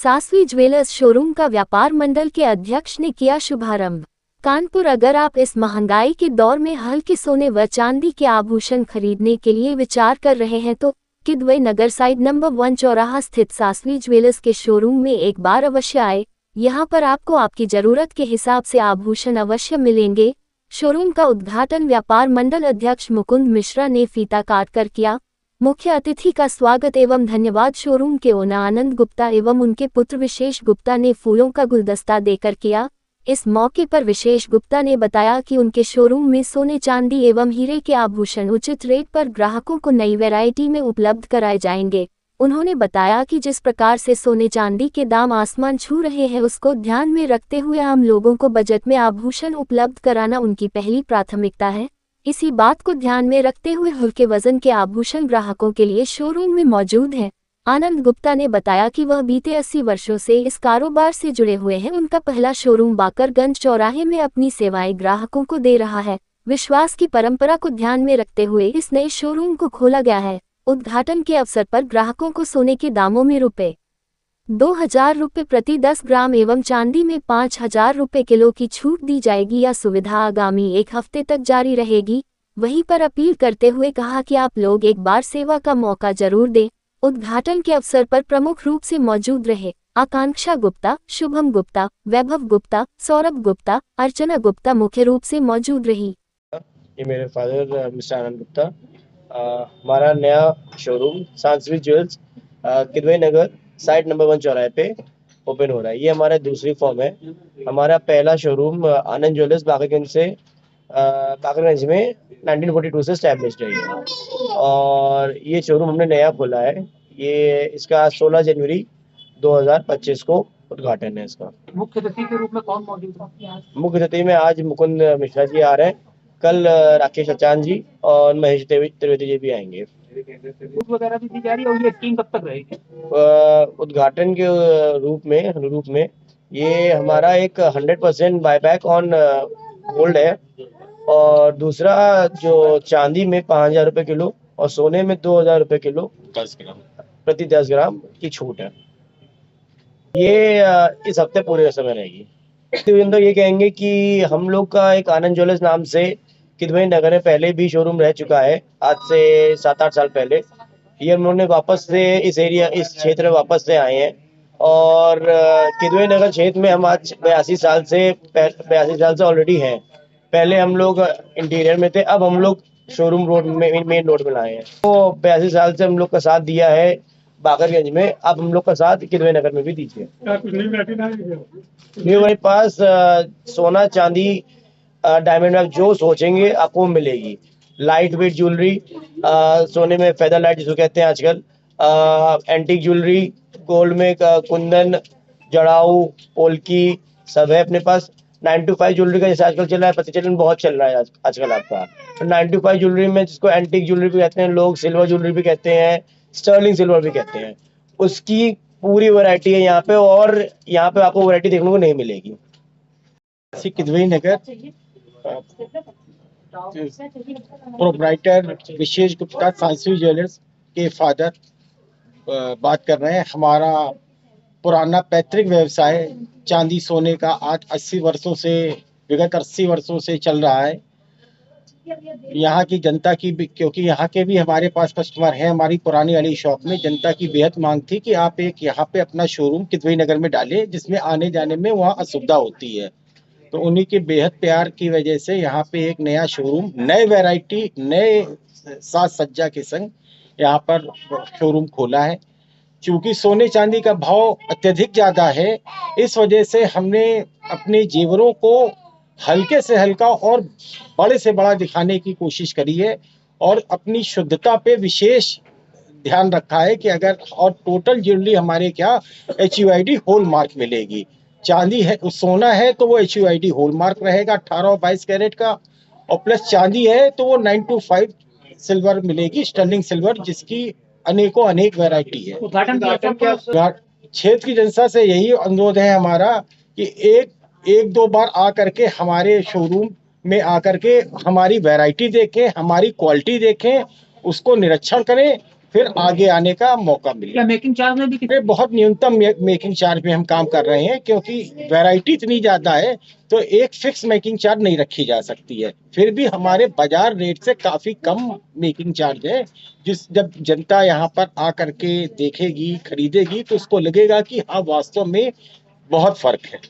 सासवी jewellers showroom का व्यापार मंडल के अध्यक्ष ने किया शुभारंभ। कानपुर। अगर आप इस महंगाई के दौर में हल्के सोने व चांदी के आभूषण खरीदने के लिए विचार कर रहे हैं तो किदवई नगर साइड नंबर 1 चौराहा स्थित सासवी ज्वेलर्स के शोरूम में एक बार अवश्य आए। यहां पर आपको आपकी जरूरत के हिसाब से आभूषण अवश्य मिलेंगे। शोरूम का उद्घाटन व्यापार मंडल अध्यक्ष मुकुंद मिश्रा ने फीता काटकर किया। मुख्य अतिथि का स्वागत एवं धन्यवाद शोरूम के ओनर आनंद गुप्ता एवं उनके पुत्र विशेष गुप्ता ने फूलों का गुलदस्ता देकर किया। इस मौके पर विशेष गुप्ता ने बताया कि उनके शोरूम में सोने चांदी एवं हीरे के आभूषण उचित रेट पर ग्राहकों को नई वैरायटी में उपलब्ध कराए जाएंगे। उन्होंने बताया कि जिस प्रकार से सोने चांदी के दाम आसमान छू रहे हैं उसको ध्यान में रखते हुए आम लोगों को बजट में आभूषण उपलब्ध कराना उनकी पहली प्राथमिकता है। इसी बात को ध्यान में रखते हुए हल्के वजन के आभूषण ग्राहकों के लिए शोरूम में मौजूद हैं। आनंद गुप्ता ने बताया कि वह बीते 80 वर्षों से इस कारोबार से जुड़े हुए हैं। उनका पहला शोरूम बाकरगंज चौराहे में अपनी सेवाएं ग्राहकों को दे रहा है। विश्वास की परंपरा को ध्यान में रखते हुए इस नए शोरूम को खोला गया है। उद्घाटन के अवसर पर ग्राहकों को सोने के दामों में ₹2000 प्रति 10 ग्राम एवं चांदी में ₹5000 किलो की छूट दी जाएगी। यह सुविधा आगामी 1 हफ्ते तक जारी रहेगी। वहीं पर अपील करते हुए कहा कि आप लोग एक बार सेवा का मौका जरूर दें। उद्घाटन के अवसर पर प्रमुख रूप से मौजूद रहे आकांक्षा गुप्ता, शुभम गुप्ता, वैभव गुप्ता, सौरभ गुप्ता, अर्चना गुप्ता मुख्य रूप से मौजूद रही। ये मेरे फादर मिस्टर आनंद गुप्ता। हमारा नया शोरूम सासवी ज्वेल्स किदवई नगर साइड नंबर 1 चौराहे पे ओपन हो रहा है। ये हमारा दूसरी फॉर्म है। हमारा पहला शोरूम आनंद ज्वेलर्स बाकरगंज में 1942 से स्टैब्लिश्ड है ये। और ये शोरूम हमने नया खोला है। ये इसका 16 जनवरी 2025 को उद्घाटन है इसका। मुख्य अतिथि के रूप में कौन मौजूद है? मुख्य अतिथि में आज मुकुंद मिश्रा जी आ रहे हैं। कल राकेश अचान जी और महेश त्रिवेदी जी भी आएंगे। वगैरह भी दी जा रही है और ये स्कीम कब तक रहेगी? उद्घाटन के रूप में ये हमारा एक 100% बायबैक ऑन गोल्ड है। और दूसरा जो चांदी में ₹5000 किलो और सोने में ₹2000 किलो 10 ग्राम प्रति 10 ग्राम की छूट है। ये इस हफ्ते पूरे समय रहेगी। तो ये कहेंगे कि हम लोग का एक आनंद ज्वेलर्स नाम से किदवई नगर में पहले भी शोरूम रह चुका है, आज से 7-8 साल पहले। ये उन्होंने वापस से इस क्षेत्र में वापस से आए हैं। और किदवई नगर क्षेत्र में हम आज 82 साल से ऑलरेडी हैं। पहले हम लोग इंटीरियर में थे, अब हम लोग शोरूम रोड में मेन रोड में लाए हैं। तो 82 साल से हम लोग का साथ दिया है बाकरगंज में, अब हम लोग का साथ किदवई नगर में भी दीजिए। हमारे पास सोना चांदी डायमंड में जो सोचेंगे आपको मिलेगी। लाइट वेट ज्वेलरी, सोने में फेदर लाइट जिसको कहते हैं आजकल, एंटीक ज्वेलरी, गोल्ड में कुंदन, जड़ाऊ, पोल्की सब है अपने पास। 9 to 5 ज्वेलरी का जैसे आजकल चल रहा है, प्रचलन बहुत चल रहा है आजकल आपका। तो 9 to 5 ज्वेलरी में जिसको एंटीक ज्वेलरी भी कहते हैं लोग, सिल्वर ज्वेलरी भी कहते हैं, स्टर्लिंग सिल्वर भी कहते हैं, उसकी पूरी वैरायटी है यहाँ पे। और यहाँ पे आपको वैरायटी देखने को नहीं मिलेगी। किदवई नगर प्रोप्राइटर विशेष गुप्ता सासवी ज्वेलर्स के फादर बात कर रहे हैं। हमारा पुराना पैतृक व्यवसाय चांदी सोने का आज विगत 80 वर्षों से चल रहा है। यहाँ की जनता की क्योंकि यहाँ के भी हमारे पास कस्टमर हैं, हमारी पुरानी वाली शॉप में जनता की बेहद मांग थी कि आप एक यहाँ पे अपना शोरूम किदवई नगर में डालें, जिसमें आने जाने में वहाँ असुविधा होती है। तो उन्हीं के बेहद प्यार की वजह से यहाँ पे एक नया शोरूम, नए वैरायटी, नए साज सज्जा के संग यहाँ पर शोरूम खोला है। चूंकि सोने चांदी का भाव अत्यधिक ज्यादा है, इस वजह से हमने अपने जेवरों को हल्के से हल्का और बड़े से बड़ा दिखाने की कोशिश करी है और अपनी शुद्धता पे विशेष ध्यान रखा है कि अगर और टोटल ज्वेलरी हमारे क्या HUID हॉलमार्क मिलेगी। चांदी है, सोना है तो वो HUID हॉलमार्क रहेगा 18 और 22 कैरेट का, और प्लस चांदी है तो वो 9 to 5 सिल्वर मिलेगी, स्टर्लिंग सिल्वर, जिसकी अनेक वैरायटी है। क्षेत्र की जनता से यही अनुरोध है हमारा कि एक दो बार आ करके हमारे शोरूम में आकर के हमारी वैरायटी देखें, हमारी क्वालिटी देखें, उसको निरीक्षण करें, फिर आगे आने का मौका मिले। क्या मेकिंग चार्ज में भी ये बहुत न्यूनतम मेकिंग चार्ज पे हम काम कर रहे हैं, क्योंकि वैरायटी इतनी ज्यादा है तो एक फिक्स मेकिंग चार्ज नहीं रखी जा सकती है। फिर भी हमारे बाजार रेट से काफी कम मेकिंग चार्ज है, जब जनता यहाँ पर आकर के देखेगी, खरीदेगी, तो उसको लगेगा कि हाँ वास्तव में बहुत फर्क है।